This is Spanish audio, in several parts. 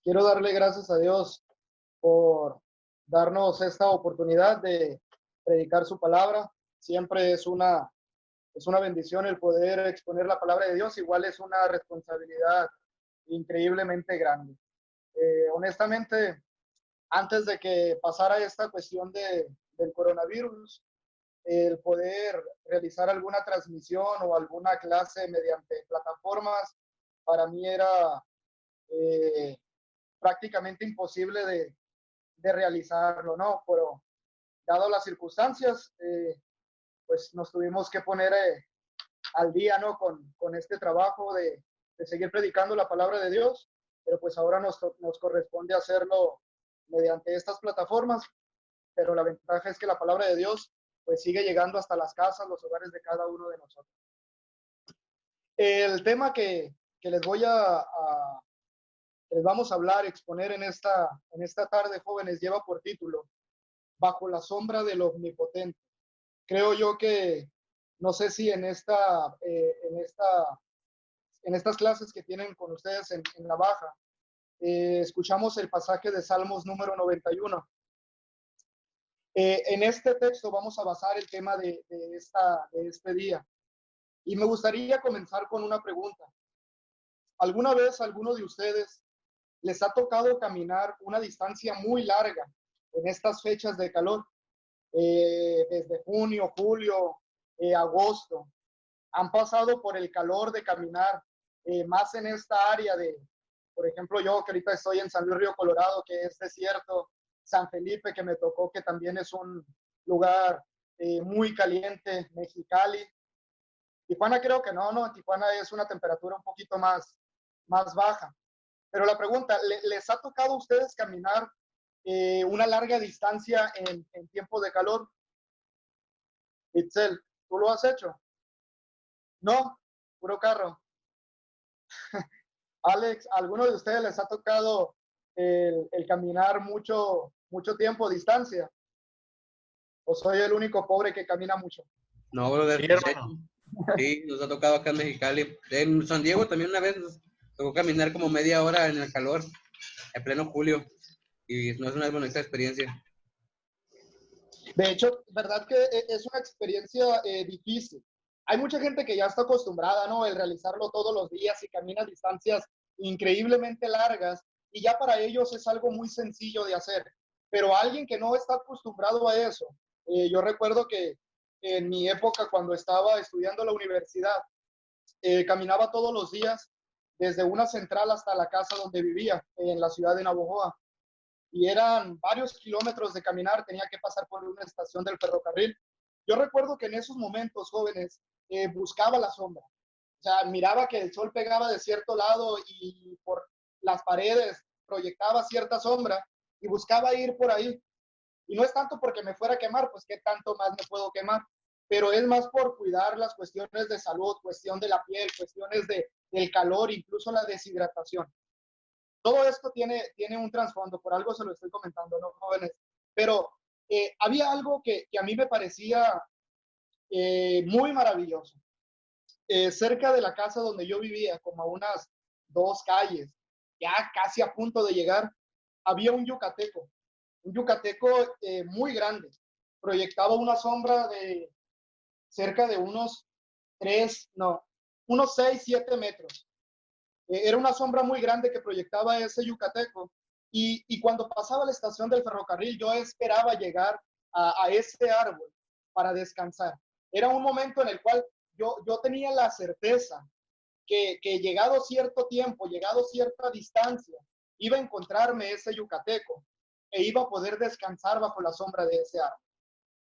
Quiero darle gracias a Dios por darnos esta oportunidad de predicar su palabra. Siempre es una bendición el poder exponer la palabra de Dios. Igual es una responsabilidad increíblemente grande. Honestamente, antes de que pasara esta cuestión del coronavirus, el poder realizar alguna transmisión o alguna clase mediante plataformas, para mí era eh, prácticamente imposible de realizarlo, ¿no? Pero dado las circunstancias, pues nos tuvimos que poner al día, ¿no? Con este trabajo de seguir predicando la palabra de Dios, pero pues ahora nos corresponde hacerlo mediante estas plataformas, pero la ventaja es que la palabra de Dios pues sigue llegando hasta las casas, los hogares de cada uno de nosotros. El tema que les vamos a hablar, exponer en esta tarde, jóvenes, lleva por título Bajo la sombra del omnipotente. Creo yo que, no sé si en estas clases que tienen con ustedes en la baja, escuchamos el pasaje de Salmos número 91. En este texto vamos a basar el tema de este día. Y me gustaría comenzar con una pregunta. ¿Alguna vez alguno de ustedes les ha tocado caminar una distancia muy larga en estas fechas de calor? Desde junio, julio, agosto, han pasado por el calor de caminar, más en esta área por ejemplo, yo que ahorita estoy en San Luis Río Colorado, que es desierto, San Felipe, que me tocó, que también es un lugar muy caliente, Mexicali. Tijuana creo que no, Tijuana es una temperatura un poquito más baja. Pero la pregunta, ¿les ha tocado a ustedes caminar una larga distancia en tiempo de calor? Itzel, ¿tú lo has hecho? No, puro carro. Alex, ¿alguno de ustedes les ha tocado el caminar mucho tiempo, distancia? ¿O soy el único pobre que camina mucho? No, brother, Sí, hermano. sí, nos ha tocado acá en Mexicali. En San Diego también una vez nos tocó caminar como media hora en el calor, en pleno julio, y no es una bonita experiencia. De hecho, verdad que es una experiencia difícil. Hay mucha gente que ya está acostumbrada, ¿no? El realizarlo todos los días y camina distancias increíblemente largas y ya para ellos es algo muy sencillo de hacer. Pero alguien que no está acostumbrado a eso, yo recuerdo que en mi época cuando estaba estudiando en la universidad, caminaba todos los días desde una central hasta la casa donde vivía, en la ciudad de Navojoa. Y eran varios kilómetros de caminar, tenía que pasar por una estación del ferrocarril. Yo recuerdo que en esos momentos, jóvenes, buscaba la sombra. O sea, miraba que el sol pegaba de cierto lado y por las paredes proyectaba cierta sombra y buscaba ir por ahí. Y no es tanto porque me fuera a quemar, pues qué tanto más me puedo quemar, pero es más por cuidar las cuestiones de salud, cuestión de la piel, cuestiones del calor, incluso la deshidratación. Todo esto tiene un trasfondo, por algo se lo estoy comentando, ¿no, jóvenes? Pero había algo que a mí me parecía muy maravilloso. Cerca de la casa donde yo vivía, como a unas 2 calles, ya casi a punto de llegar, había un yucateco muy grande. Proyectaba una sombra de cerca de unos 6, 7 metros. Era una sombra muy grande que proyectaba ese yucateco. Y cuando pasaba la estación del ferrocarril, yo esperaba llegar a ese árbol para descansar. Era un momento en el cual yo tenía la certeza que llegado cierto tiempo, llegado cierta distancia, iba a encontrarme ese yucateco e iba a poder descansar bajo la sombra de ese árbol.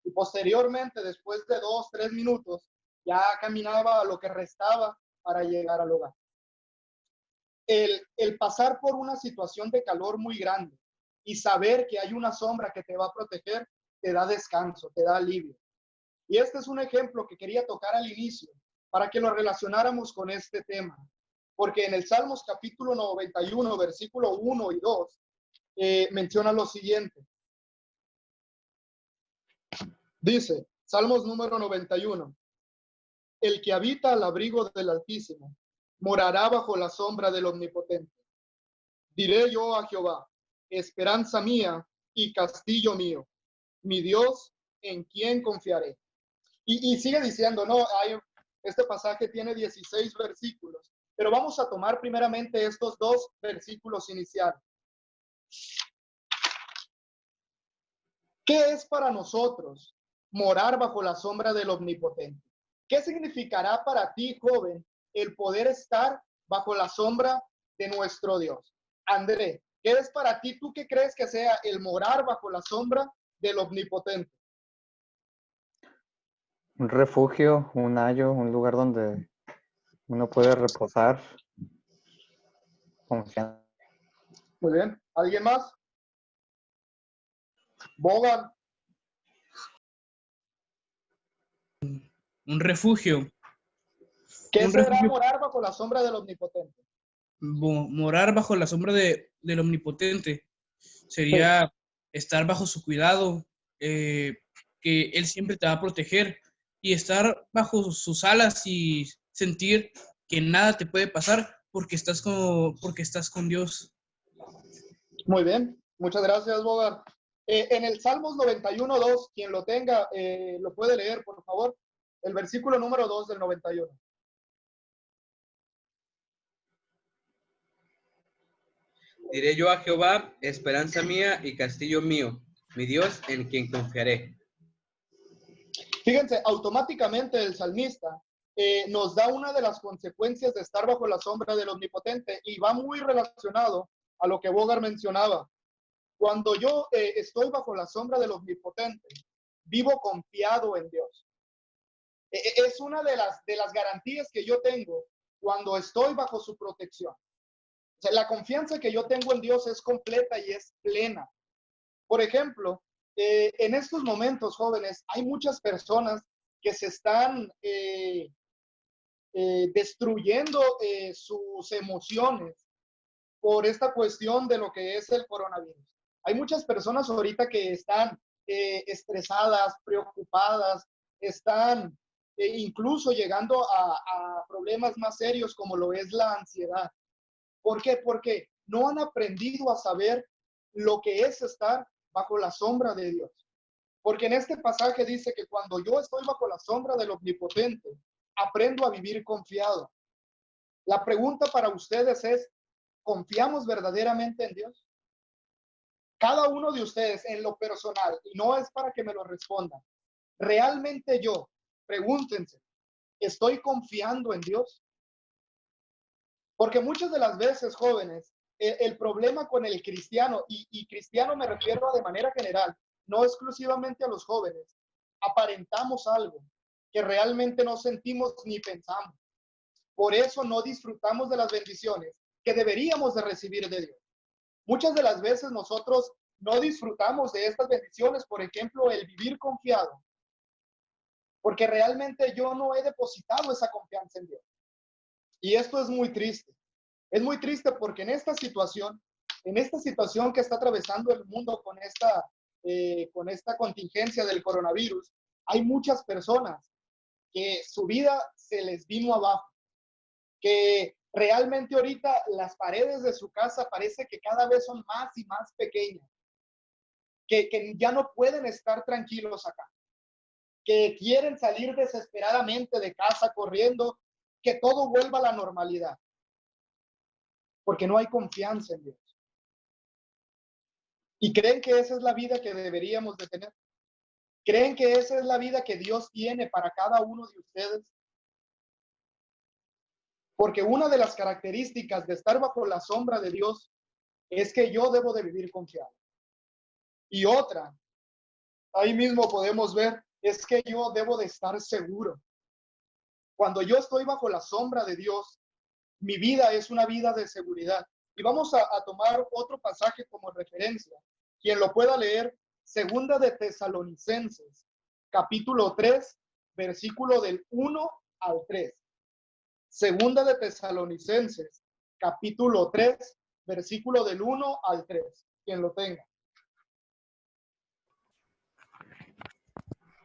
Y posteriormente, después de 2, 3 minutos, ya caminaba lo que restaba para llegar al hogar. El pasar por una situación de calor muy grande y saber que hay una sombra que te va a proteger, te da descanso, te da alivio. Y este es un ejemplo que quería tocar al inicio para que lo relacionáramos con este tema. Porque en el Salmos capítulo 91, versículo 1 y 2, menciona lo siguiente. Dice, Salmos número 91, el que habita al abrigo del Altísimo morará bajo la sombra del Omnipotente. Diré yo a Jehová, esperanza mía y castillo mío, mi Dios en quien confiaré. Y sigue diciendo, ¿no? Este pasaje tiene 16 versículos, pero vamos a tomar primeramente estos dos versículos iniciales. ¿Qué es para nosotros morar bajo la sombra del Omnipotente? ¿Qué significará para ti, joven, el poder estar bajo la sombra de nuestro Dios? André, ¿qué es para ti? ¿Tú qué crees que sea el morar bajo la sombra del Omnipotente? Un refugio, un ayo, un lugar donde uno puede reposar, confiando. Muy bien. ¿Alguien más? Bogan. Un refugio. ¿Qué Un será refugio. morar bajo la sombra del Omnipotente? Morar bajo la sombra del Omnipotente sería estar bajo su cuidado, que Él siempre te va a proteger, y estar bajo sus alas y sentir que nada te puede pasar porque estás con Dios. Muy bien. Muchas gracias, Bogan. En el Salmos 91:2, quien lo tenga, lo puede leer, por favor. El versículo número 2 del 91. Diré yo a Jehová, esperanza mía y castillo mío, mi Dios en quien confiaré. Fíjense, automáticamente el salmista nos da una de las consecuencias de estar bajo la sombra del Omnipotente y va muy relacionado a lo que Bogar mencionaba. Cuando yo estoy bajo la sombra del Omnipotente, vivo confiado en Dios. Es una de las garantías que yo tengo cuando estoy bajo su protección. O sea, la confianza que yo tengo en Dios es completa y es plena. Por ejemplo, en estos momentos, jóvenes, hay muchas personas que se están destruyendo sus emociones por esta cuestión de lo que es el coronavirus. Hay muchas personas ahorita que están estresadas, preocupadas, están incluso llegando a problemas más serios como lo es la ansiedad. ¿Por qué? Porque no han aprendido a saber lo que es estar bajo la sombra de Dios. Porque en este pasaje dice que cuando yo estoy bajo la sombra del Omnipotente, aprendo a vivir confiado. La pregunta para ustedes es, ¿confiamos verdaderamente en Dios? Cada uno de ustedes en lo personal, y no es para que me lo respondan, ¿realmente yo, pregúntense, estoy confiando en Dios? Porque muchas de las veces, jóvenes, el problema con el cristiano, y cristiano me refiero a de manera general, no exclusivamente a los jóvenes, aparentamos algo que realmente no sentimos ni pensamos. Por eso no disfrutamos de las bendiciones que deberíamos de recibir de Dios. Muchas de las veces nosotros no disfrutamos de estas bendiciones, por ejemplo, el vivir confiado, porque realmente yo no he depositado esa confianza en Dios. Y esto es muy triste. Es muy triste porque en esta situación que está atravesando el mundo con esta contingencia del coronavirus, hay muchas personas que su vida se les vino abajo, que realmente ahorita las paredes de su casa parece que cada vez son más y más pequeñas, que ya no pueden estar tranquilos acá, que quieren salir desesperadamente de casa corriendo, que todo vuelva a la normalidad, porque no hay confianza en Dios. ¿Y creen que esa es la vida que deberíamos de tener? ¿Creen que esa es la vida que Dios tiene para cada uno de ustedes? Porque una de las características de estar bajo la sombra de Dios es que yo debo de vivir confiado. Y otra, ahí mismo podemos ver, es que yo debo de estar seguro. Cuando yo estoy bajo la sombra de Dios, mi vida es una vida de seguridad. Y vamos a tomar otro pasaje como referencia. Quien lo pueda leer, Segunda de Tesalonicenses, capítulo 3, versículo del 1 al 3. Segunda de Tesalonicenses, capítulo 3, versículo del 1 al 3. Quien lo tenga.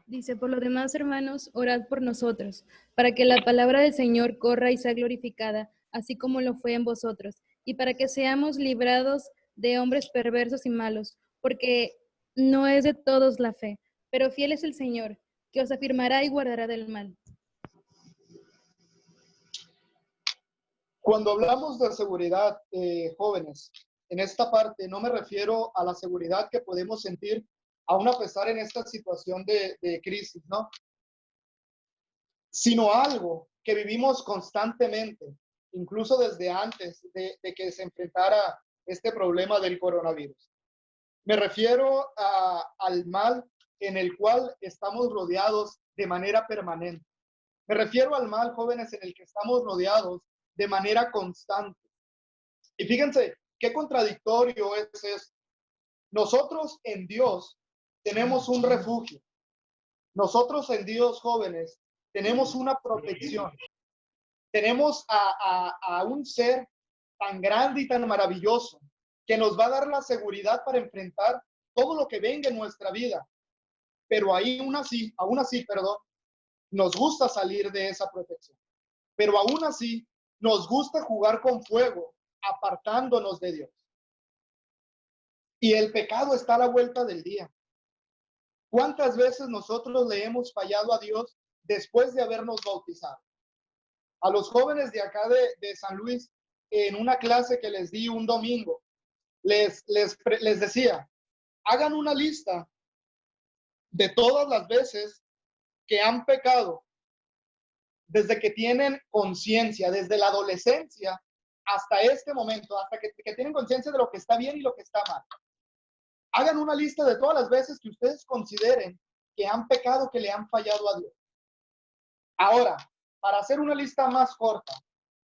Dice, por lo demás, hermanos, orad por nosotros, para que la palabra del Señor corra y sea glorificada, así como lo fue en vosotros, y para que seamos librados de hombres perversos y malos, porque no es de todos la fe, pero fiel es el Señor, que os afirmará y guardará del mal. Cuando hablamos de seguridad, jóvenes, en esta parte no me refiero a la seguridad que podemos sentir aún a pesar en esta situación de crisis, ¿no? Sino algo que vivimos constantemente, incluso desde antes de que se enfrentara este problema del coronavirus. Me refiero al mal en el cual estamos rodeados de manera permanente. Me refiero al mal, jóvenes, en el que estamos rodeados de manera constante. Y fíjense, qué contradictorio es esto. Nosotros en Dios tenemos un refugio. Nosotros en Dios, jóvenes, tenemos una protección. Tenemos a un ser tan grande y tan maravilloso que nos va a dar la seguridad para enfrentar todo lo que venga en nuestra vida. Pero aún así, nos gusta salir de esa protección. Pero aún así, nos gusta jugar con fuego, apartándonos de Dios. Y el pecado está a la vuelta del día. ¿Cuántas veces nosotros le hemos fallado a Dios después de habernos bautizado? A los jóvenes de acá de San Luis, en una clase que les di un domingo, les decía, hagan una lista de todas las veces que han pecado desde que tienen conciencia, desde la adolescencia hasta este momento, hasta que tienen conciencia de lo que está bien y lo que está mal. Hagan una lista de todas las veces que ustedes consideren que han pecado, que le han fallado a Dios. Ahora, para hacer una lista más corta,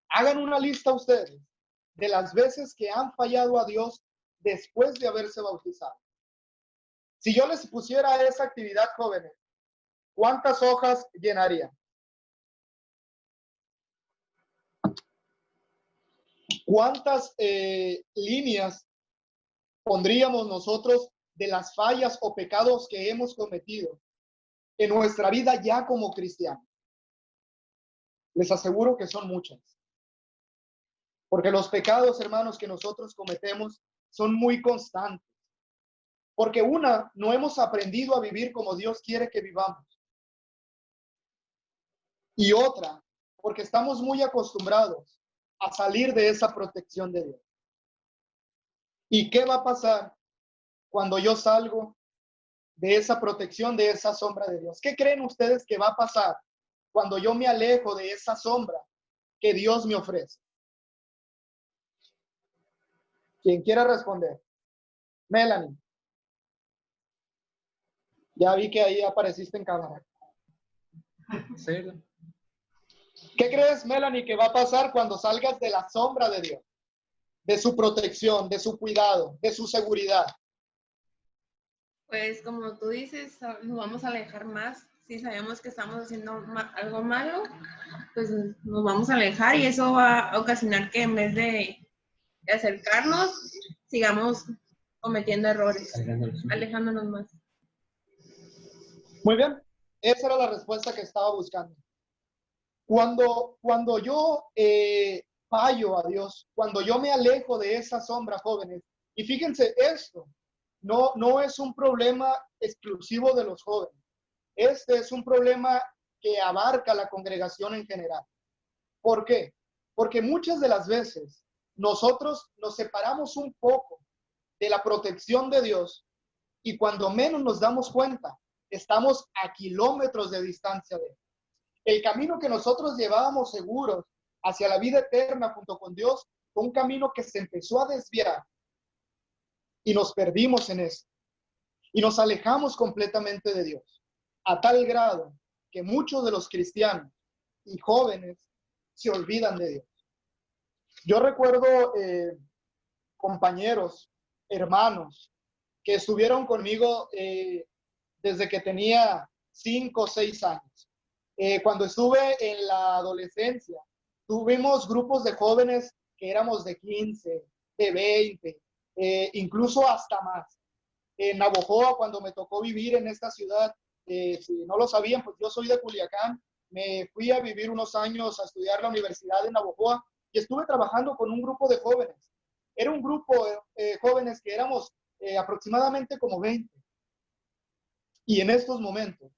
hagan una lista ustedes de las veces que han fallado a Dios después de haberse bautizado. Si yo les pusiera esa actividad, jóvenes, ¿cuántas hojas llenarían? ¿Cuántas líneas pondríamos nosotros de las fallas o pecados que hemos cometido en nuestra vida ya como cristianos? Les aseguro que son muchas. Porque los pecados, hermanos, que nosotros cometemos son muy constantes. Porque no hemos aprendido a vivir como Dios quiere que vivamos. Y otra, porque estamos muy acostumbrados a salir de esa protección de Dios. ¿Y qué va a pasar cuando yo salgo de esa protección, de esa sombra de Dios? ¿Qué creen ustedes que va a pasar cuando yo me alejo de esa sombra que Dios me ofrece? ¿Quién quiera responder? Melanie. Ya vi que ahí apareciste en cámara. Sí. ¿Qué crees, Melanie, que va a pasar cuando salgas de la sombra de Dios? De su protección, de su cuidado, de su seguridad. Pues como tú dices, nos vamos a alejar más. Si sabemos que estamos haciendo algo malo, pues nos vamos a alejar y eso va a ocasionar que en vez de acercarnos, sigamos cometiendo errores, alejándonos más. Muy bien, esa era la respuesta que estaba buscando. Cuando yo fallo a Dios, cuando yo me alejo de esa sombra, jóvenes, y fíjense esto, no es un problema exclusivo de los jóvenes. Este es un problema que abarca la congregación en general. ¿Por qué? Porque muchas de las veces nosotros nos separamos un poco de la protección de Dios y cuando menos nos damos cuenta, estamos a kilómetros de distancia de Él. El camino que nosotros llevábamos seguros hacia la vida eterna junto con Dios fue un camino que se empezó a desviar y nos perdimos en eso. Y nos alejamos completamente de Dios, a tal grado que muchos de los cristianos y jóvenes se olvidan de Dios. Yo recuerdo compañeros, hermanos, que estuvieron conmigo desde que tenía 5 o 6 años. Cuando estuve en la adolescencia, tuvimos grupos de jóvenes que éramos de 15, de 20, incluso hasta más. En Navojoa, cuando me tocó vivir en esta ciudad, si no lo sabían, pues yo soy de Culiacán, me fui a vivir unos años a estudiar la universidad en Navojoa y estuve trabajando con un grupo de jóvenes era un grupo jóvenes que éramos aproximadamente como 20. Y en estos momentos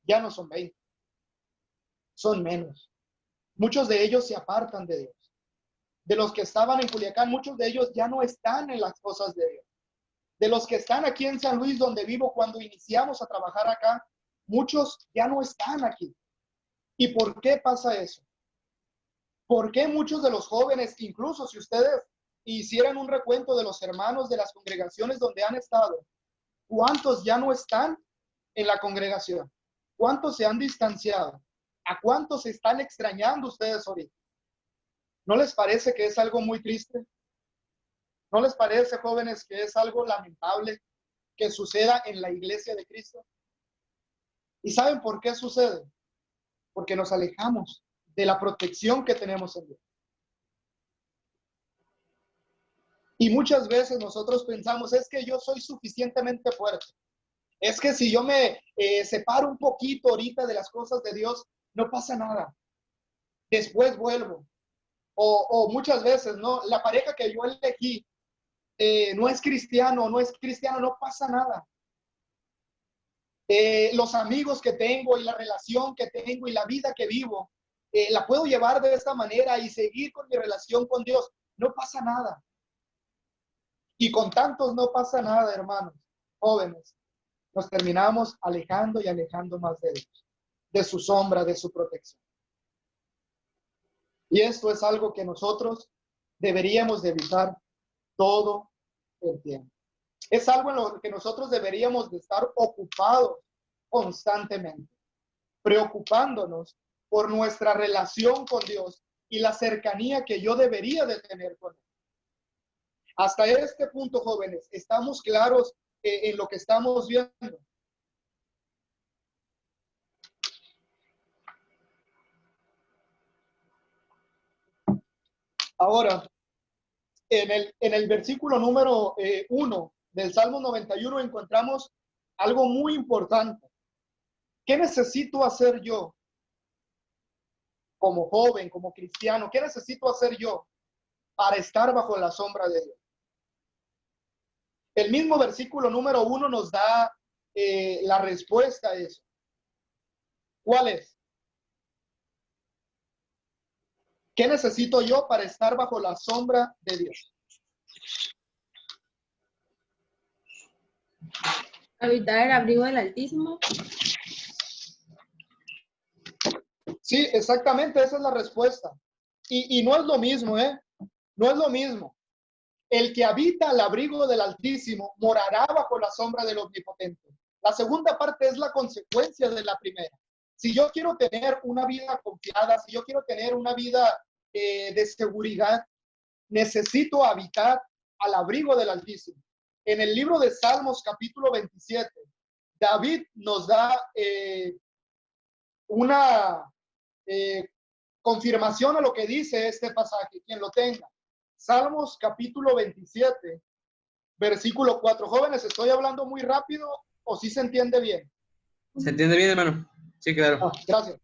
ya no son 20, son menos. Muchos de ellos se apartan de Dios. De los que estaban en Culiacán, muchos de ellos ya no están en las cosas de Dios. De los que están aquí en San Luis, donde vivo, cuando iniciamos a trabajar acá, muchos ya no están aquí. ¿Y por qué pasa eso? ¿Por qué muchos de los jóvenes, incluso si ustedes hicieran un recuento de los hermanos de las congregaciones donde han estado, cuántos ya no están en la congregación? ¿Cuántos se han distanciado? ¿A cuántos se están extrañando ustedes ahorita? ¿No les parece que es algo muy triste? ¿No les parece, jóvenes, que es algo lamentable que suceda en la iglesia de Cristo? ¿Y saben por qué sucede? Porque nos alejamos de la protección que tenemos en Dios. Y muchas veces nosotros pensamos, es que yo soy suficientemente fuerte. Es que si yo me separo un poquito ahorita de las cosas de Dios, no pasa nada. Después vuelvo. O muchas veces, ¿no? La pareja que yo elegí no es cristiano, no pasa nada. Los amigos que tengo y la relación que tengo y la vida que vivo, la puedo llevar de esta manera y seguir con mi relación con Dios. No pasa nada. Y con tantos no pasa nada, hermanos, jóvenes. Nos terminamos alejando y alejando más de Dios, de su sombra, de su protección. Y esto es algo que nosotros deberíamos de evitar todo el tiempo. Es algo en lo que nosotros deberíamos de estar ocupados constantemente, preocupándonos por nuestra relación con Dios y la cercanía que yo debería de tener con Él. Hasta este punto, jóvenes, ¿estamos claros en lo que estamos viendo? Ahora, en el versículo número 1 del Salmo 91 encontramos algo muy importante. ¿Qué necesito hacer yo como joven, como cristiano? ¿Qué necesito hacer yo para estar bajo la sombra de Dios? El mismo versículo número 1 nos da la respuesta a eso. ¿Cuál es? ¿Qué necesito yo para estar bajo la sombra de Dios? Habitar el abrigo del Altísimo. Sí, exactamente, esa es la respuesta. Y no es lo mismo, No es lo mismo. El que habita al abrigo del Altísimo morará bajo la sombra del Omnipotente. La segunda parte es la consecuencia de la primera. Si yo quiero tener una vida confiada, si yo quiero tener una vida de seguridad, necesito habitar al abrigo del Altísimo. En el libro de Salmos, capítulo 27, David nos da una confirmación a lo que dice este pasaje, quien lo tenga. Salmos, capítulo 27, versículo 4. Jóvenes, ¿estoy hablando muy rápido o sí se entiende bien? ¿Se entiende bien, hermano? Sí, claro. Gracias.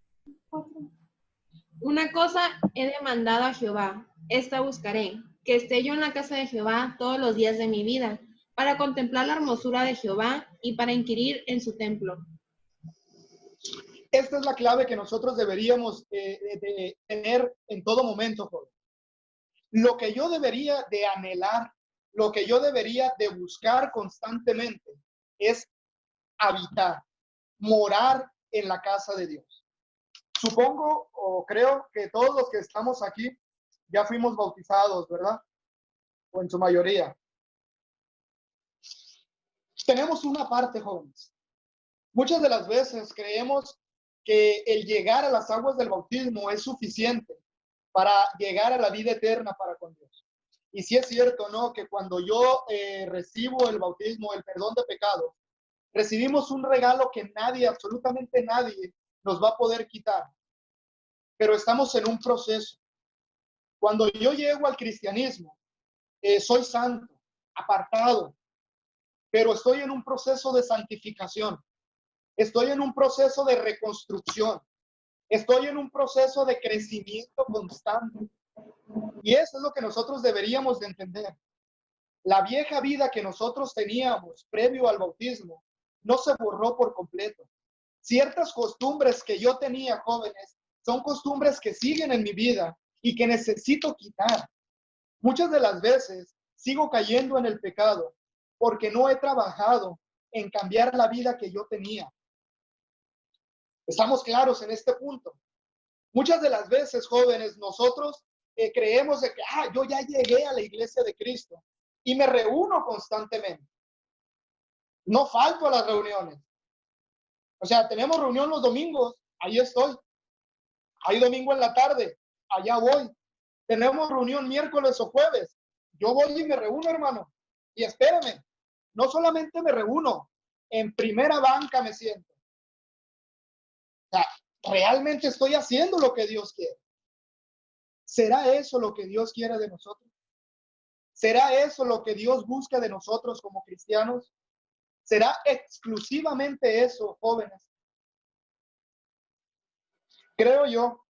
Una cosa he demandado a Jehová, esta buscaré, que esté yo en la casa de Jehová todos los días de mi vida, para contemplar la hermosura de Jehová y para inquirir en su templo. Esta es la clave que nosotros deberíamos de tener en todo momento, joven. Lo que yo debería de anhelar, lo que yo debería de buscar constantemente es habitar, morar en la casa de Dios. Supongo o creo que todos los que estamos aquí ya fuimos bautizados, ¿verdad? O en su mayoría. Tenemos una parte, jóvenes. Muchas de las veces creemos que el llegar a las aguas del bautismo es suficiente para llegar a la vida eterna para con Dios. Y sí es cierto, ¿no? Que cuando yo recibo el bautismo, el perdón de pecados, recibimos un regalo que nadie, absolutamente nadie, nos va a poder quitar. Pero estamos en un proceso. Cuando yo llego al cristianismo, soy santo, apartado, pero estoy en un proceso de santificación. Estoy en un proceso de reconstrucción. Estoy en un proceso de crecimiento constante Y eso es lo que nosotros deberíamos de entender. La vieja vida que nosotros teníamos previo al bautismo no se borró por completo. Ciertas costumbres que yo tenía, jóvenes, son costumbres que siguen en mi vida y que necesito quitar. Muchas de las veces sigo cayendo en el pecado porque no he trabajado en cambiar la vida que yo tenía. Estamos claros en este punto. Muchas de las veces, jóvenes, nosotros creemos de que yo ya llegué a la iglesia de Cristo y me reúno constantemente. No falto a las reuniones. O sea, tenemos reunión los domingos, ahí estoy. Hay domingo en la tarde, allá voy. Tenemos reunión miércoles o jueves, yo voy y me reúno, hermano. Y espérame, no solamente me reúno, en primera banca me siento. O sea, realmente estoy haciendo lo que Dios quiere. ¿Será eso lo que Dios quiere de nosotros? ¿Será eso lo que Dios busca de nosotros como cristianos? ¿Será exclusivamente eso, jóvenes? Creo yo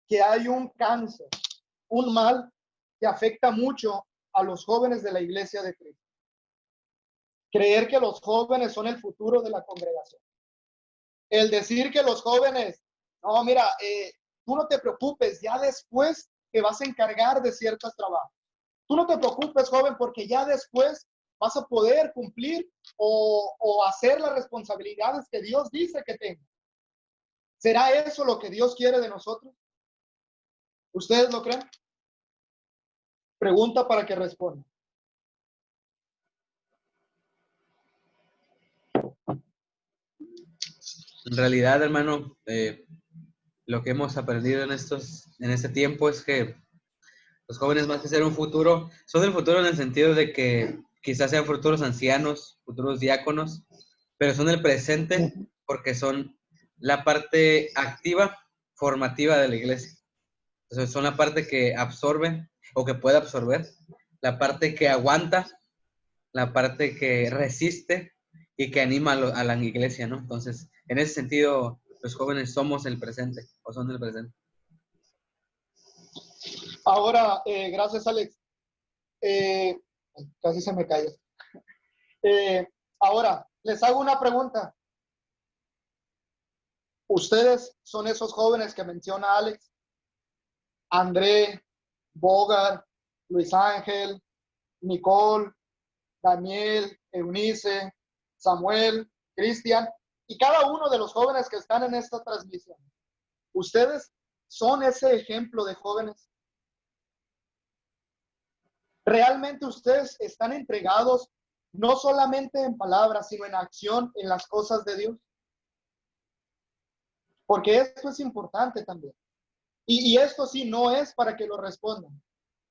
que hay un cáncer, un mal que afecta mucho a los jóvenes de la iglesia de Cristo. Creer que los jóvenes son el futuro de la congregación. El decir que los jóvenes, no, mira, tú no te preocupes, ya después te vas a encargar de ciertos trabajos. Tú no te preocupes, joven, porque ya después vas a poder cumplir o hacer las responsabilidades que Dios dice que tengas. ¿Será eso lo que Dios quiere de nosotros? ¿Ustedes lo creen? Pregunta para que respondan. En realidad, hermano, lo que hemos aprendido en este tiempo es que los jóvenes, más que ser un futuro, son el futuro en el sentido de que quizás sean futuros ancianos, futuros diáconos, pero son el presente porque son la parte activa, formativa de la iglesia. Entonces, son la parte que absorbe o que puede absorber, la parte que aguanta, la parte que resiste y que anima a la iglesia, ¿no? Entonces, en ese sentido, los jóvenes somos el presente o son el presente. Ahora, gracias, Alex. Casi se me cayó. Ahora, les hago una pregunta. ¿Ustedes son esos jóvenes que menciona Alex? André, Bogar, Luis Ángel, Nicole, Daniel, Eunice, Samuel, Cristian y cada uno de los jóvenes que están en esta transmisión. ¿Ustedes son ese ejemplo de jóvenes? ¿Realmente ustedes están entregados no solamente en palabras, sino en acción en las cosas de Dios? Porque esto es importante también. Y esto sí no es para que lo respondan,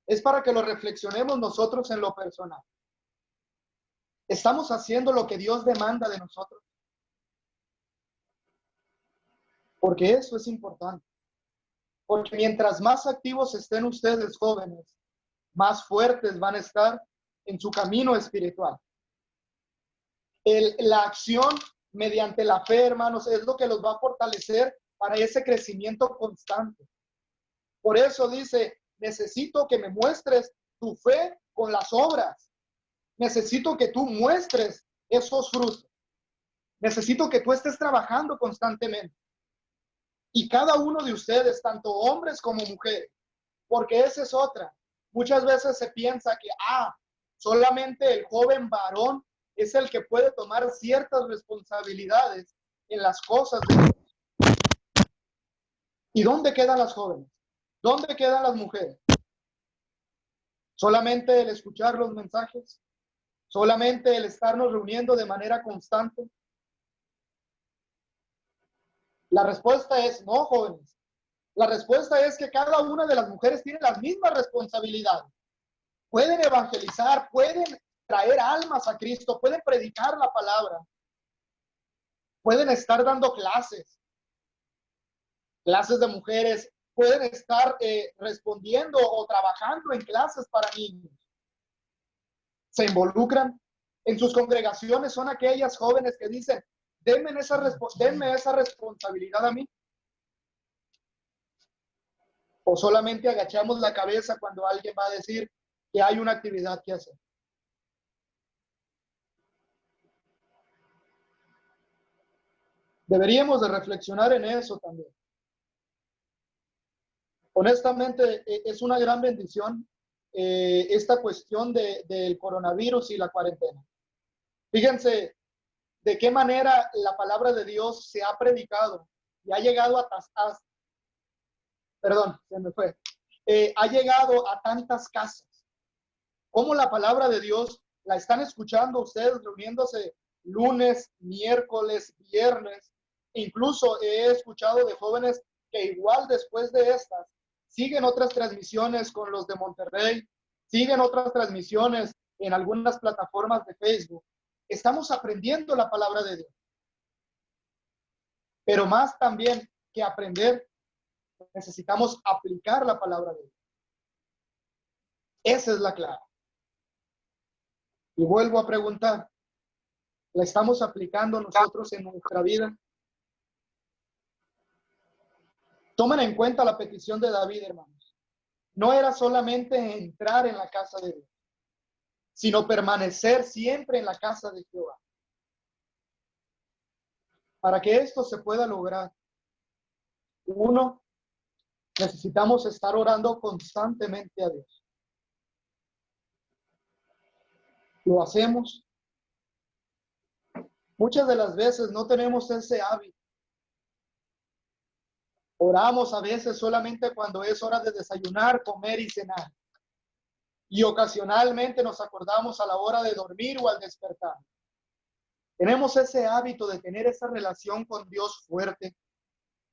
es para que lo reflexionemos nosotros en lo personal. ¿Estamos haciendo lo que Dios demanda de nosotros? Porque eso es importante. Porque mientras más activos estén ustedes, jóvenes, más fuertes van a estar en su camino espiritual. La acción mediante la fe, hermanos, es lo que los va a fortalecer para ese crecimiento constante. Por eso dice, necesito que me muestres tu fe con las obras. Necesito que tú muestres esos frutos. Necesito que tú estés trabajando constantemente. Y cada uno de ustedes, tanto hombres como mujeres, porque esa es otra. Muchas veces se piensa que, solamente el joven varón es el que puede tomar ciertas responsabilidades en las cosas de Dios. ¿Y dónde quedan las jóvenes? ¿Dónde quedan las mujeres? ¿Solamente el escuchar los mensajes? ¿Solamente el estarnos reuniendo de manera constante? La respuesta es no, jóvenes. La respuesta es que cada una de las mujeres tiene las mismas responsabilidades. Pueden evangelizar, pueden traer almas a Cristo, pueden predicar la palabra, pueden estar dando clases de mujeres, pueden estar respondiendo o trabajando en clases para niños. Se involucran en sus congregaciones, son aquellas jóvenes que dicen, denme esa responsabilidad a mí. ¿O solamente agachamos la cabeza cuando alguien va a decir que hay una actividad que hacer? Deberíamos de reflexionar en eso también. Honestamente, es una gran bendición esta cuestión del coronavirus y la cuarentena. Fíjense de qué manera la palabra de Dios se ha predicado y ha llegado ha llegado a tantas casas. Cómo la palabra de Dios la están escuchando ustedes reuniéndose lunes, miércoles, viernes. Incluso he escuchado de jóvenes que igual después de estas siguen otras transmisiones con los de Monterrey, siguen otras transmisiones en algunas plataformas de Facebook. Estamos aprendiendo la palabra de Dios. Pero más también que aprender, necesitamos aplicar la palabra de Dios. Esa es la clave. Y vuelvo a preguntar, ¿la estamos aplicando nosotros en nuestra vida? Tomen en cuenta la petición de David, hermanos. No era solamente entrar en la casa de Dios, sino permanecer siempre en la casa de Jehová. Para que esto se pueda lograr, uno, necesitamos estar orando constantemente a Dios. ¿Lo hacemos? Muchas de las veces no tenemos ese hábito. Oramos a veces solamente cuando es hora de desayunar, comer y cenar. Y ocasionalmente nos acordamos a la hora de dormir o al despertar. Tenemos ese hábito de tener esa relación con Dios fuerte.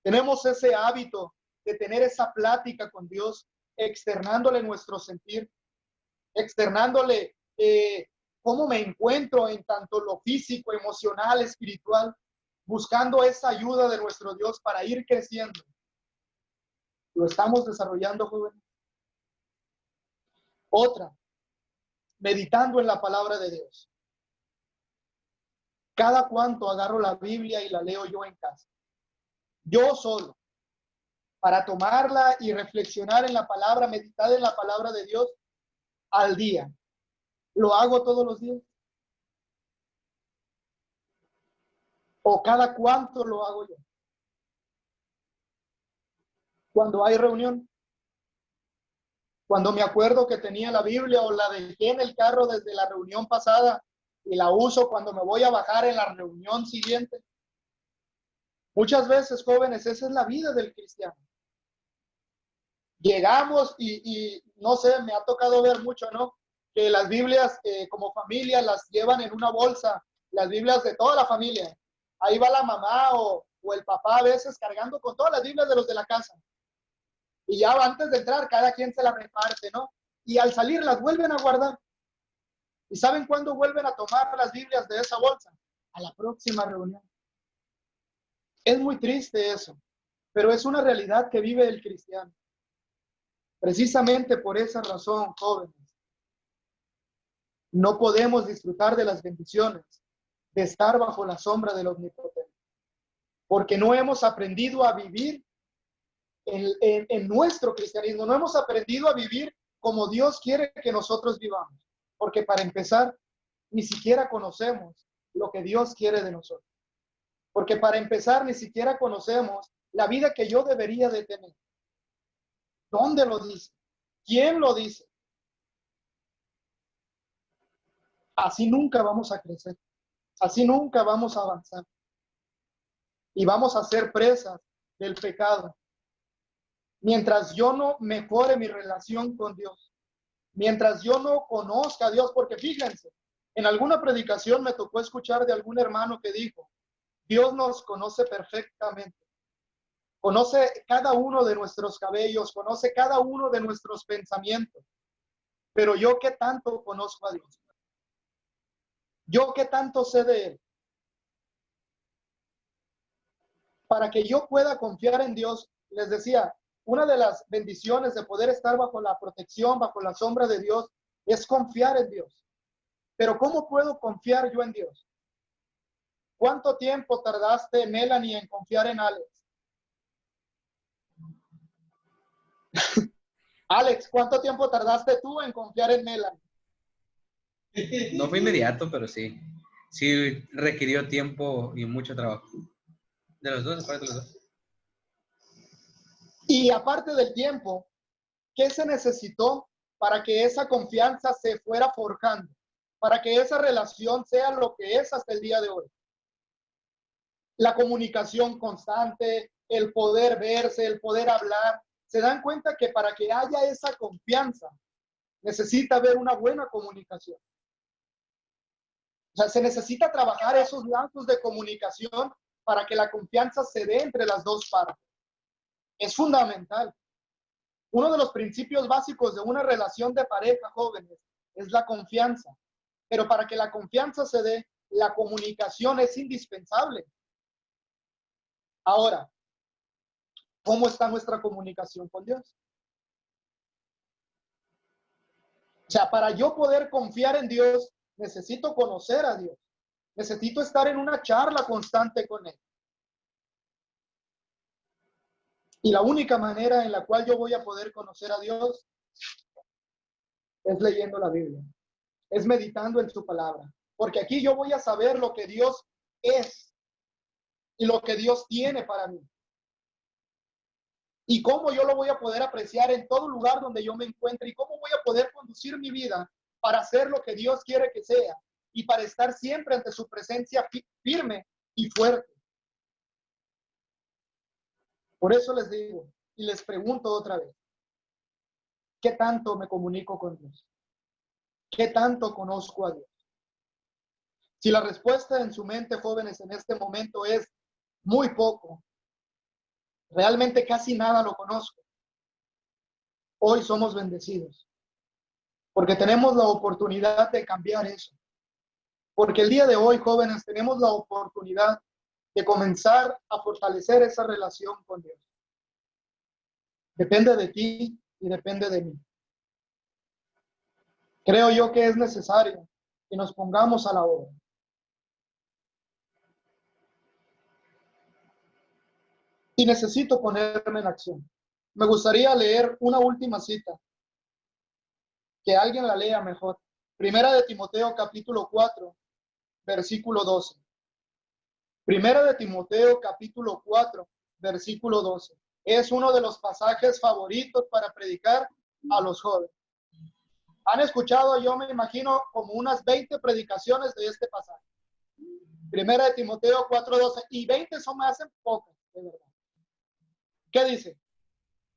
Tenemos ese hábito de tener esa plática con Dios, externándole nuestro sentir, externándole cómo me encuentro en tanto lo físico, emocional, espiritual, buscando esa ayuda de nuestro Dios para ir creciendo. ¿Lo estamos desarrollando, jóvenes? Otra, meditando en la palabra de Dios. Cada cuánto agarro la Biblia y la leo yo en casa. Yo solo. Para tomarla y reflexionar en la palabra, meditar en la palabra de Dios al día. ¿Lo hago todos los días? ¿O cada cuánto lo hago yo? Cuando hay reunión. Cuando me acuerdo que tenía la Biblia o la dejé en el carro desde la reunión pasada y la uso cuando me voy a bajar en la reunión siguiente. Muchas veces, jóvenes, esa es la vida del cristiano. Llegamos y no sé, me ha tocado ver mucho, ¿no? Que las Biblias como familia las llevan en una bolsa, las Biblias de toda la familia. Ahí va la mamá o el papá a veces cargando con todas las Biblias de los de la casa. Y ya antes de entrar, cada quien se la reparte, ¿no? Y al salir las vuelven a guardar. ¿Y saben cuándo vuelven a tomar las Biblias de esa bolsa? A la próxima reunión. Es muy triste eso, pero es una realidad que vive el cristiano. Precisamente por esa razón, jóvenes, no podemos disfrutar de las bendiciones de estar bajo la sombra del Omnipotente, porque no hemos aprendido a vivir en nuestro cristianismo, no hemos aprendido a vivir como Dios quiere que nosotros vivamos, porque para empezar, ni siquiera conocemos lo que Dios quiere de nosotros, porque para empezar, ni siquiera conocemos la vida que yo debería de tener. ¿Dónde lo dice? ¿Quién lo dice? Así nunca vamos a crecer, así nunca vamos a avanzar y vamos a ser presas del pecado. Mientras yo no mejore mi relación con Dios, mientras yo no conozca a Dios, porque fíjense, en alguna predicación me tocó escuchar de algún hermano que dijo, Dios nos conoce perfectamente, conoce cada uno de nuestros cabellos, conoce cada uno de nuestros pensamientos, pero yo qué tanto conozco a Dios, yo qué tanto sé de Él. Para que yo pueda confiar en Dios, les decía, una de las bendiciones de poder estar bajo la protección, bajo la sombra de Dios, es confiar en Dios. Pero ¿cómo puedo confiar yo en Dios? ¿Cuánto tiempo tardaste, Melanie, en confiar en Alex? Alex, ¿cuánto tiempo tardaste tú en confiar en Melanie? No fue inmediato, pero sí. Sí requirió tiempo y mucho trabajo. De los dos, aparte de los dos. Y aparte del tiempo, ¿qué se necesitó para que esa confianza se fuera forjando? Para que esa relación sea lo que es hasta el día de hoy. La comunicación constante, el poder verse, el poder hablar. Se dan cuenta que para que haya esa confianza, necesita haber una buena comunicación. O sea, se necesita trabajar esos lazos de comunicación para que la confianza se dé entre las dos partes. Es fundamental. Uno de los principios básicos de una relación de pareja, jóvenes, es la confianza. Pero para que la confianza se dé, la comunicación es indispensable. Ahora, ¿cómo está nuestra comunicación con Dios? O sea, para yo poder confiar en Dios, necesito conocer a Dios. Necesito estar en una charla constante con Él. Y la única manera en la cual yo voy a poder conocer a Dios es leyendo la Biblia, es meditando en su palabra. Porque aquí yo voy a saber lo que Dios es y lo que Dios tiene para mí. Y cómo yo lo voy a poder apreciar en todo lugar donde yo me encuentre y cómo voy a poder conducir mi vida para hacer lo que Dios quiere que sea y para estar siempre ante su presencia firme y fuerte. Por eso les digo y les pregunto otra vez, ¿qué tanto me comunico con Dios? ¿Qué tanto conozco a Dios? Si la respuesta en su mente, jóvenes, en este momento es muy poco, realmente casi nada lo conozco, hoy somos bendecidos, porque tenemos la oportunidad de cambiar eso. Porque el día de hoy, jóvenes, tenemos la oportunidad de comenzar a fortalecer esa relación con Dios. Depende de ti y depende de mí. Creo yo que es necesario que nos pongamos a la obra. Y necesito ponerme en acción. Me gustaría leer una última cita. Que alguien la lea mejor. Primera de Timoteo, capítulo 4, versículo 12. Primera de Timoteo, capítulo 4, versículo 12. Es uno de los pasajes favoritos para predicar a los jóvenes. Han escuchado, yo me imagino, como unas 20 predicaciones de este pasaje. Primera de Timoteo 4:12. Y 20 son me hacen pocas, de verdad. ¿Qué dice?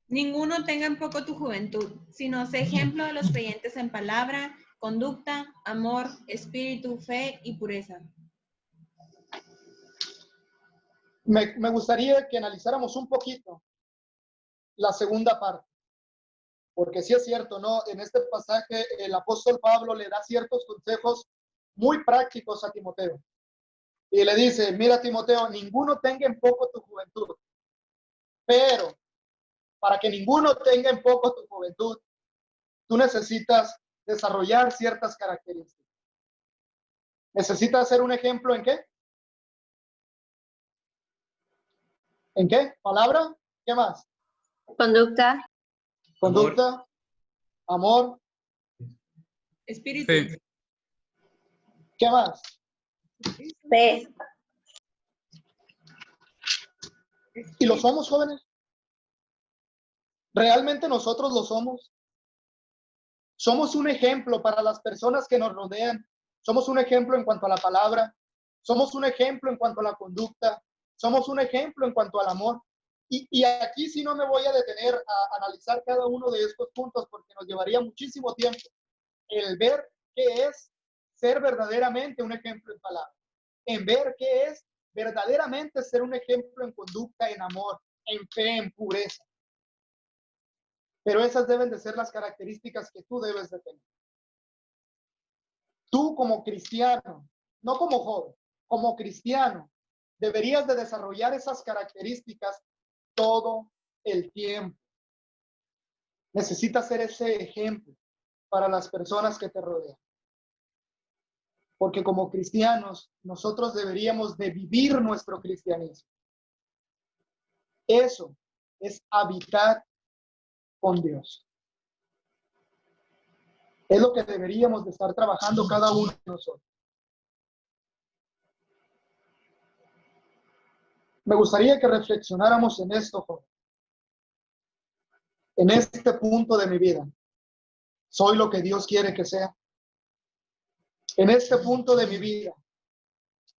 Ninguno tenga en poco tu juventud, sino sé ejemplo de los creyentes en palabra, conducta, amor, espíritu, fe y pureza. Me gustaría que analizáramos un poquito la segunda parte. Porque sí es cierto, ¿no? En este pasaje el apóstol Pablo le da ciertos consejos muy prácticos a Timoteo. Y le dice, mira Timoteo, ninguno tenga en poco tu juventud. Pero para que ninguno tenga en poco tu juventud, tú necesitas desarrollar ciertas características. ¿Necesitas ser un ejemplo en qué? ¿En qué? ¿Palabra? ¿Qué más? Conducta. Conducta, amor. Espíritu. Fe. ¿Qué más? Fe. ¿Y lo somos, jóvenes? ¿Realmente nosotros lo somos? Somos un ejemplo para las personas que nos rodean. Somos un ejemplo en cuanto a la palabra. Somos un ejemplo en cuanto a la conducta. Somos un ejemplo en cuanto al amor. Y aquí sí no me voy a detener a analizar cada uno de estos puntos porque nos llevaría muchísimo tiempo. El ver qué es ser verdaderamente un ejemplo en palabra. En ver qué es verdaderamente ser un ejemplo en conducta, en amor, en fe, en pureza. Pero esas deben de ser las características que tú debes de tener. Tú como cristiano, no como joven, como cristiano, deberías de desarrollar esas características todo el tiempo. Necesitas ser ese ejemplo para las personas que te rodean. Porque como cristianos, nosotros deberíamos de vivir nuestro cristianismo. Eso es habitar con Dios. Es lo que deberíamos de estar trabajando cada uno de nosotros. Me gustaría que reflexionáramos en esto, joven. En este punto de mi vida, ¿soy lo que Dios quiere que sea? En este punto de mi vida,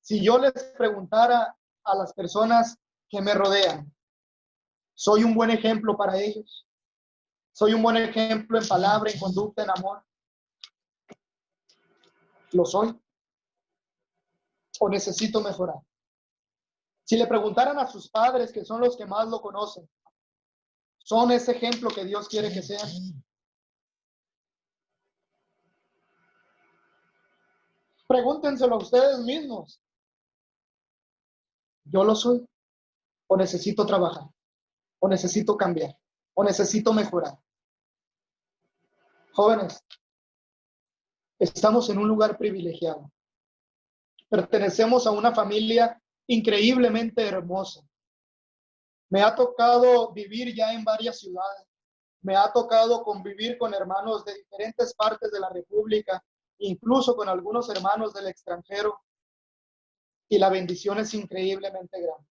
si yo les preguntara a las personas que me rodean, ¿soy un buen ejemplo para ellos? ¿Soy un buen ejemplo en palabra, en conducta, en amor? ¿Lo soy? ¿O necesito mejorar? Si le preguntaran a sus padres, que son los que más lo conocen, ¿son ese ejemplo que Dios quiere que sean? Pregúntenselo a ustedes mismos. ¿Yo lo soy? ¿O necesito trabajar? ¿O necesito cambiar? ¿O necesito mejorar? Jóvenes, estamos en un lugar privilegiado. Pertenecemos a una familia increíblemente hermosa. Me ha tocado vivir ya en varias ciudades. Me ha tocado convivir con hermanos de diferentes partes de la República, incluso con algunos hermanos del extranjero. Y la bendición es increíblemente grande.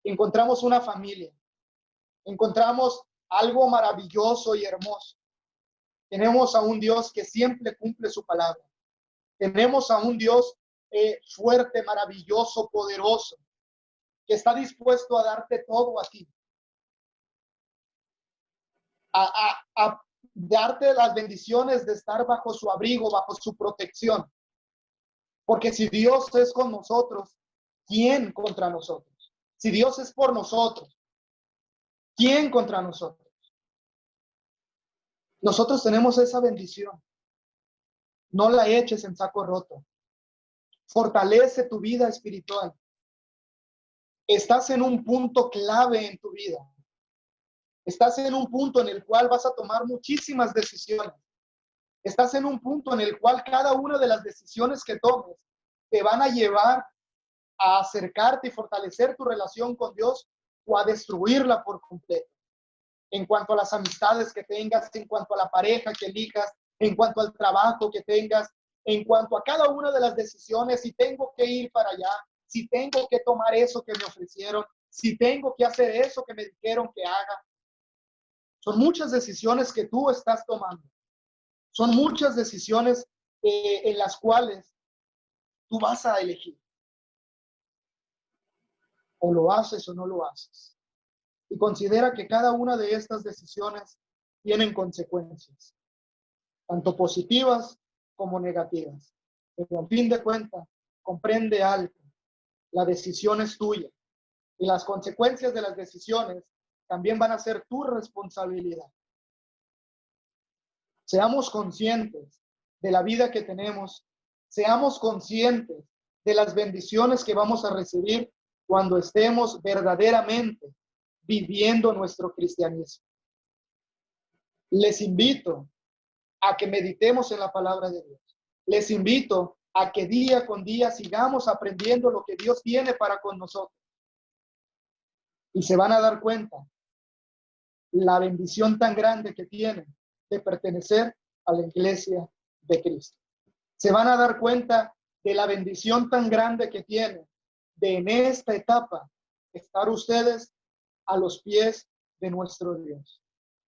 Encontramos una familia. Encontramos algo maravilloso y hermoso. Tenemos a un Dios que siempre cumple su palabra. Tenemos a un Dios fuerte, maravilloso, poderoso, que está dispuesto a darte todo a ti. A darte las bendiciones de estar bajo su abrigo, bajo su protección. Porque si Dios es con nosotros, ¿quién contra nosotros? Si Dios es por nosotros, ¿quién contra nosotros? Nosotros tenemos esa bendición. No la eches en saco roto. Fortalece tu vida espiritual. Estás en un punto clave en tu vida. Estás en un punto en el cual vas a tomar muchísimas decisiones. Estás en un punto en el cual cada una de las decisiones que tomes te van a llevar a acercarte y fortalecer tu relación con Dios o a destruirla por completo. En cuanto a las amistades que tengas, en cuanto a la pareja que elijas, en cuanto al trabajo que tengas, en cuanto a cada una de las decisiones, si tengo que ir para allá, si tengo que tomar eso que me ofrecieron, si tengo que hacer eso que me dijeron que haga. Son muchas decisiones que tú estás tomando. Son muchas decisiones en las cuales tú vas a elegir. O lo haces o no lo haces. Y considera que cada una de estas decisiones tienen consecuencias, tanto positivas como negativas. Pero a fin de cuentas, comprende algo. La decisión es tuya. Y las consecuencias de las decisiones también van a ser tu responsabilidad. Seamos conscientes de la vida que tenemos. Seamos conscientes de las bendiciones que vamos a recibir cuando estemos verdaderamente viviendo nuestro cristianismo. Les invito a que meditemos en la palabra de Dios. Les invito a que día con día sigamos aprendiendo lo que Dios tiene para con nosotros. Y se van a dar cuenta la bendición tan grande que tienen de pertenecer a la iglesia de Cristo. Se van a dar cuenta de la bendición tan grande que tienen de en esta etapa estar ustedes a los pies de nuestro Dios.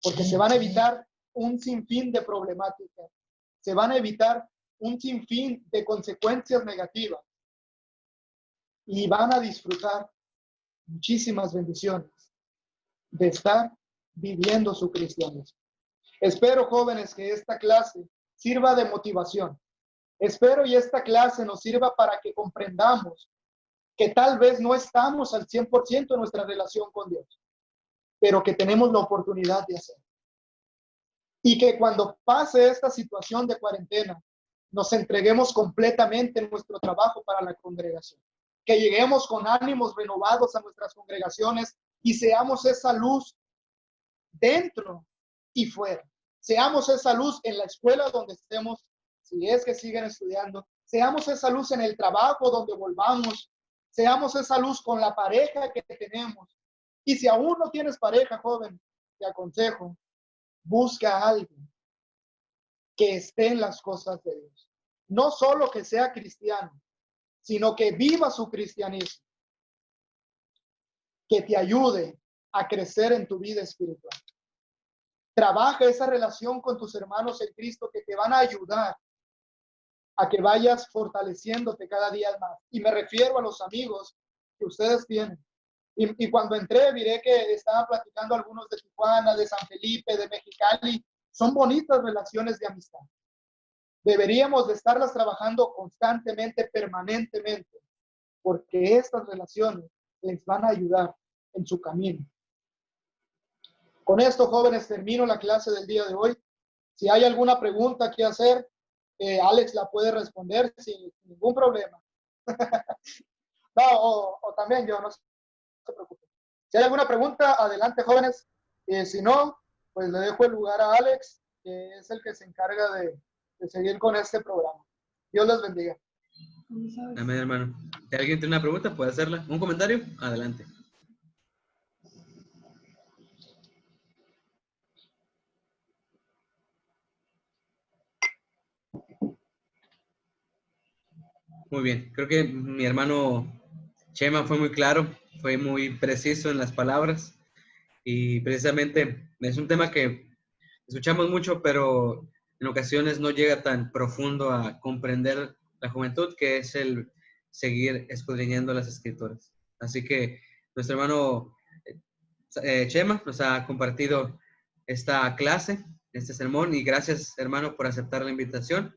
Porque se van a evitar un sinfín de problemáticas. Se van a evitar un sinfín de consecuencias negativas. Y van a disfrutar muchísimas bendiciones de estar viviendo su cristianismo. Espero, jóvenes, que esta clase sirva de motivación. Espero y esta clase nos sirva para que comprendamos que tal vez no estamos al 100% en nuestra relación con Dios, pero que tenemos la oportunidad de hacerlo. Y que cuando pase esta situación de cuarentena, nos entreguemos completamente en nuestro trabajo para la congregación. Que lleguemos con ánimos renovados a nuestras congregaciones y seamos esa luz dentro y fuera. Seamos esa luz en la escuela donde estemos, si es que siguen estudiando. Seamos esa luz en el trabajo donde volvamos. Seamos esa luz con la pareja que tenemos. Y si aún no tienes pareja, joven, te aconsejo busca a alguien que esté en las cosas de Dios. No solo que sea cristiano, sino que viva su cristianismo, que te ayude a crecer en tu vida espiritual. Trabaja esa relación con tus hermanos en Cristo que te van a ayudar a que vayas fortaleciéndote cada día más. Y me refiero a los amigos que ustedes tienen. Y cuando entré, miré que estaban platicando algunos de Tijuana, de San Felipe, de Mexicali. Son bonitas relaciones de amistad. Deberíamos de estarlas trabajando constantemente, permanentemente, porque estas relaciones les van a ayudar en su camino. Con esto, jóvenes, termino la clase del día de hoy. Si hay alguna pregunta que hacer, Alex la puede responder sin ningún problema. No, o también yo, no se preocupe. Si hay alguna pregunta, adelante, jóvenes. Si no, pues le dejo el lugar a Alex, que es el que se encarga de seguir con este programa. Dios les bendiga. Amén, hermano. Si alguien tiene una pregunta, puede hacerla. ¿Un comentario? Adelante. Muy bien. Creo que mi hermano Chema fue muy claro, fue muy preciso en las palabras y precisamente es un tema que escuchamos mucho, pero en ocasiones no llega tan profundo a comprender la juventud, que es el seguir escudriñando las escrituras. Así que nuestro hermano Chema nos ha compartido esta clase, este sermón, y gracias, hermano, por aceptar la invitación.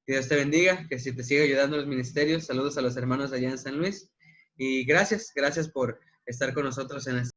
Que Dios te bendiga, que si te sigue ayudando en los ministerios, saludos a los hermanos allá en San Luis, y gracias por estar con nosotros en esta